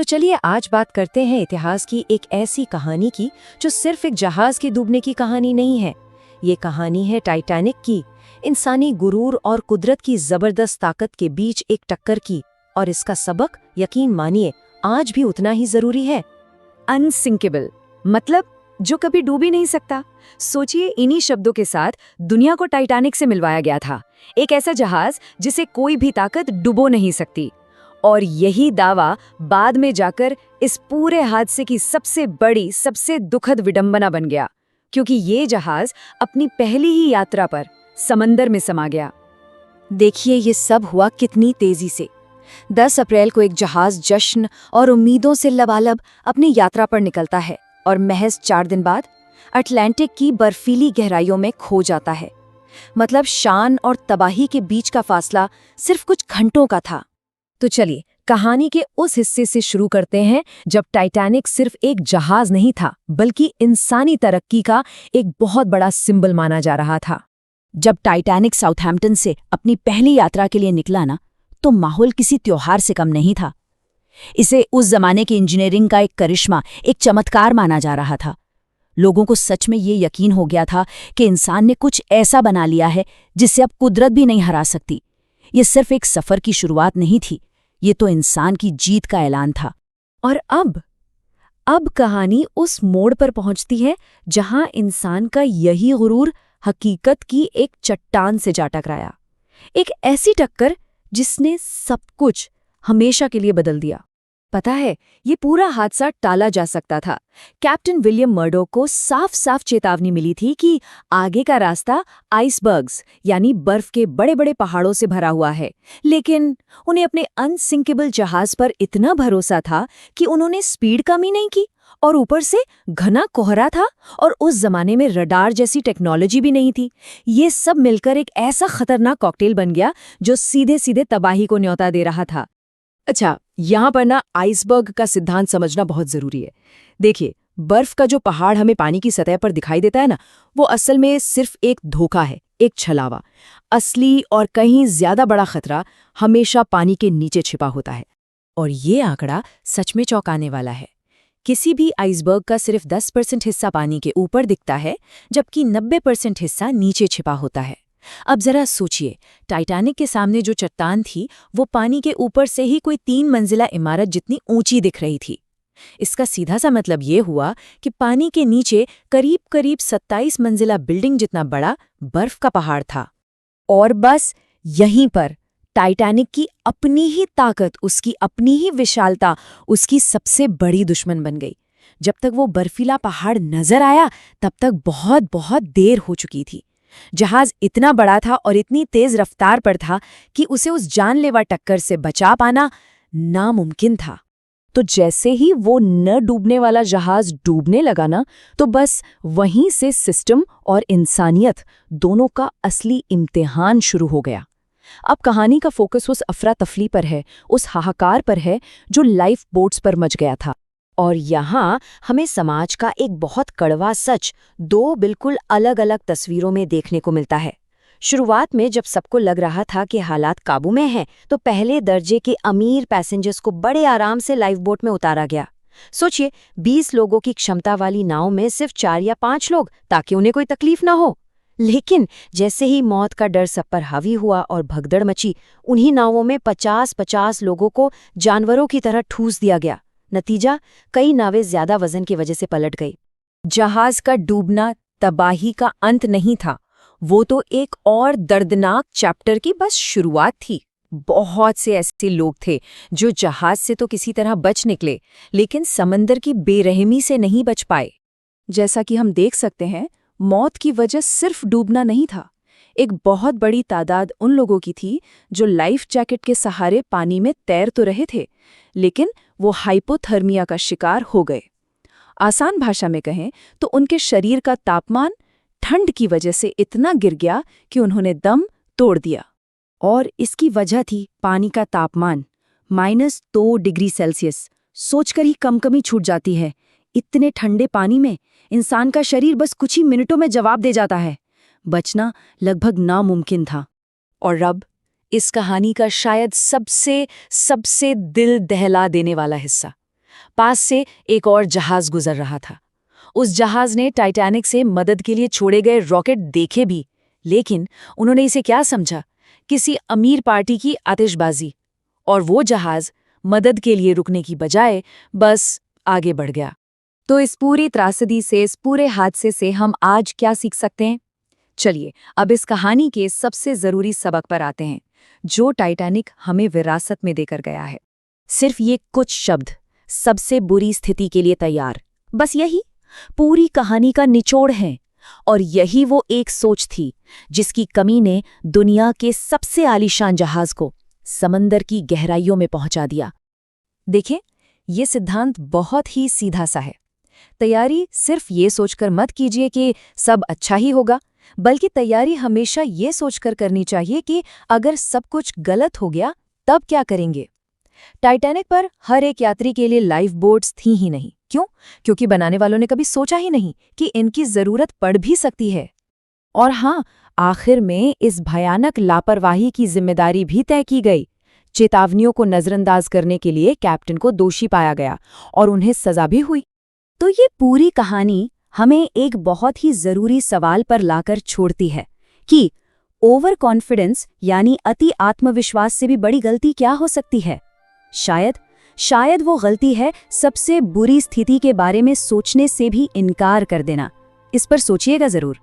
तो चलिए आज बात करते हैं इतिहास की एक ऐसी कहानी की जो सिर्फ एक जहाज के डूबने की कहानी नहीं है। ये कहानी है टाइटैनिक की, इंसानी गुरूर और कुदरत की जबरदस्त ताकत के बीच एक टक्कर की। और इसका सबक, यकीन मानिए, आज भी उतना ही जरूरी है। अनसिंकेबल मतलब जो कभी डूब ही नहीं सकता। सोचिए, इन्हीं शब्दों के साथ दुनिया को टाइटैनिक से मिलवाया गया था। एक ऐसा जहाज जिसे कोई भी ताकत डुबो नहीं सकती। और यही दावा बाद में जाकर इस पूरे हादसे की सबसे बड़ी, सबसे दुखद विडंबना बन गया, क्योंकि ये जहाज अपनी पहली ही यात्रा पर समंदर में समा गया। देखिए ये सब हुआ कितनी तेजी से। 10 अप्रैल को एक जहाज जश्न और उम्मीदों से लबालब अपनी यात्रा पर निकलता है और महज 4 दिन बाद अटलांटिक की बर्फीली गहराइयों में खो जाता है। मतलब शान और तबाही के बीच का फासला सिर्फ कुछ घंटों का था। तो चलिए कहानी के उस हिस्से से शुरू करते हैं जब टाइटैनिक सिर्फ एक जहाज नहीं था, बल्कि इंसानी तरक्की का एक बहुत बड़ा सिंबल माना जा रहा था। जब टाइटैनिक साउथहैम्पटन से अपनी पहली यात्रा के लिए निकला ना, तो माहौल किसी त्योहार से कम नहीं था। इसे उस जमाने की इंजीनियरिंग का एक करिश्मा, एक चमत्कार माना जा रहा था। लोगों को सच में ये यकीन हो गया था कि इंसान ने कुछ ऐसा बना लिया है जिसे अब कुदरत भी नहीं हरा सकती। ये सिर्फ एक सफर की शुरुआत नहीं थी, ये तो इंसान की जीत का ऐलान था। और अब कहानी उस मोड़ पर पहुंचती है जहां इंसान का यही गुरूर हकीकत की एक चट्टान से जा टकराया। एक ऐसी टक्कर जिसने सब कुछ हमेशा के लिए बदल दिया। पता है, ये पूरा हादसा टाला जा सकता था। कैप्टन विलियम मर्डो को साफ साफ चेतावनी मिली थी कि आगे का रास्ता आइसबर्ग्स यानी बर्फ के बड़े बड़े पहाड़ों से भरा हुआ है। लेकिन उन्हें अपने अनसिंकेबल जहाज पर इतना भरोसा था कि उन्होंने स्पीड कम ही नहीं की, और ऊपर से घना कोहरा था और उस जमाने में रडार जैसी टेक्नोलॉजी भी नहीं थी। ये सब मिलकर एक ऐसा खतरनाक कॉकटेल बन गया जो सीधे सीधे तबाही को न्योता दे रहा था। अच्छा, यहाँ पर ना आइसबर्ग का सिद्धांत समझना बहुत जरूरी है। देखिए, बर्फ का जो पहाड़ हमें पानी की सतह पर दिखाई देता है ना, वो असल में सिर्फ एक धोखा है, एक छलावा। असली और कहीं ज्यादा बड़ा खतरा हमेशा पानी के नीचे छिपा होता है। और ये आंकड़ा सच में चौंकाने वाला है। किसी भी आइसबर्ग का सिर्फ 10% हिस्सा पानी के ऊपर दिखता है, जबकि 90% हिस्सा नीचे छिपा होता है। अब जरा सोचिए, टाइटैनिक के सामने जो चट्टान थी वो पानी के ऊपर से ही कोई 3 मंजिला इमारत जितनी ऊंची दिख रही थी। इसका सीधा सा मतलब ये हुआ कि पानी के नीचे करीब करीब 27 मंजिला बिल्डिंग जितना बड़ा बर्फ का पहाड़ था। और बस यहीं पर टाइटैनिक की अपनी ही ताकत, उसकी अपनी ही विशालता उसकी सबसे बड़ी दुश्मन बन गई। जब तक वो बर्फीला पहाड़ नजर आया तब तक बहुत बहुत देर हो चुकी थी। जहाज इतना बड़ा था और इतनी तेज रफ्तार पर था कि उसे उस जानलेवा टक्कर से बचा पाना नामुमकिन था। तो जैसे ही वो न डूबने वाला जहाज डूबने लगा ना, तो बस वहीं से सिस्टम और इंसानियत दोनों का असली इम्तिहान शुरू हो गया। अब कहानी का फोकस उस अफरा तफरी पर है, उस हाहाकार पर है जो लाइफ बोट्स पर मच गया था। और यहाँ हमें समाज का एक बहुत कड़वा सच 2 बिल्कुल अलग अलग तस्वीरों में देखने को मिलता है। शुरुआत में जब सबको लग रहा था कि हालात काबू में हैं, तो पहले दर्जे के अमीर पैसेंजर्स को बड़े आराम से लाइफ बोट में उतारा गया। सोचिए, 20 लोगों की क्षमता वाली नाव में सिर्फ 4 या 5 लोग, ताकि उन्हें कोई तकलीफ ना हो। लेकिन जैसे ही मौत का डर सब पर हावी हुआ और भगदड़ मची, उन्हीं नावों में 50-50 लोगों को जानवरों की तरह ठूस दिया गया। नतीजा, कई नावें ज्यादा वजन की वजह से पलट गई। जहाज का डूबना तबाही का अंत नहीं था, वो तो एक और दर्दनाक चैप्टर की बस शुरुआत थी। बहुत से ऐसे लोग थे जो जहाज से तो किसी तरह बच निकले, लेकिन समंदर की बेरहमी से नहीं बच पाए। जैसा कि हम देख सकते हैं, मौत की वजह सिर्फ डूबना नहीं था। एक बहुत बड़ी तादाद उन लोगों की थी जो लाइफ जैकेट के सहारे पानी में तैर तो रहे थे, लेकिन वो हाइपोथर्मिया का शिकार हो गए। आसान भाषा में कहें तो उनके शरीर का तापमान ठंड की वजह से इतना गिर गया कि उन्होंने दम तोड़ दिया। और इसकी वजह थी पानी का तापमान -2 डिग्री सेल्सियस। सोचकर ही कमकमी छूट जाती है। इतने ठंडे पानी में इंसान का शरीर बस कुछ ही मिनटों में जवाब दे जाता है। बचना लगभग नामुमकिन था। और अब इस कहानी का शायद सबसे दिल दहला देने वाला हिस्सा, पास से एक और जहाज गुजर रहा था। उस जहाज ने टाइटैनिक से मदद के लिए छोड़े गए रॉकेट देखे भी, लेकिन उन्होंने इसे क्या समझा? किसी अमीर पार्टी की आतिशबाजी। और वो जहाज मदद के लिए रुकने की बजाय बस आगे बढ़ गया। तो इस पूरी त्रासदी से, इस पूरे हादसे से हम आज क्या सीख सकते हैं? चलिए अब इस कहानी के सबसे जरूरी सबक पर आते हैं, जो टाइटैनिक हमें विरासत में देकर गया है। सिर्फ ये कुछ शब्द, सबसे बुरी स्थिति के लिए तैयार, बस यही पूरी कहानी का निचोड़ है। और यही वो एक सोच थी जिसकी कमी ने दुनिया के सबसे आलीशान जहाज को समंदर की गहराइयों में पहुंचा दिया। देखें, ये सिद्धांत बहुत ही सीधा सा है। तैयारी सिर्फ ये सोचकर मत कीजिए कि सब अच्छा ही होगा, बल्कि तैयारी हमेशा ये सोचकर करनी चाहिए कि अगर सब कुछ गलत हो गया तब क्या करेंगे। टाइटैनिक पर हर एक यात्री के लिए लाइफ बोट्स थी ही नहीं। क्यों? क्योंकि बनाने वालों ने कभी सोचा ही नहीं कि इनकी जरूरत पड़ भी सकती है। और हाँ, आखिर में इस भयानक लापरवाही की जिम्मेदारी भी तय की गई। चेतावनियों को नजरअंदाज करने के लिए कैप्टन को दोषी पाया गया और उन्हें सजा भी हुई। तो ये पूरी कहानी हमें एक बहुत ही जरूरी सवाल पर लाकर छोड़ती है कि ओवर कॉन्फिडेंस यानी अति आत्मविश्वास से भी बड़ी गलती क्या हो सकती है। शायद वो गलती है सबसे बुरी स्थिति के बारे में सोचने से भी इनकार कर देना। इस पर सोचिएगा जरूर।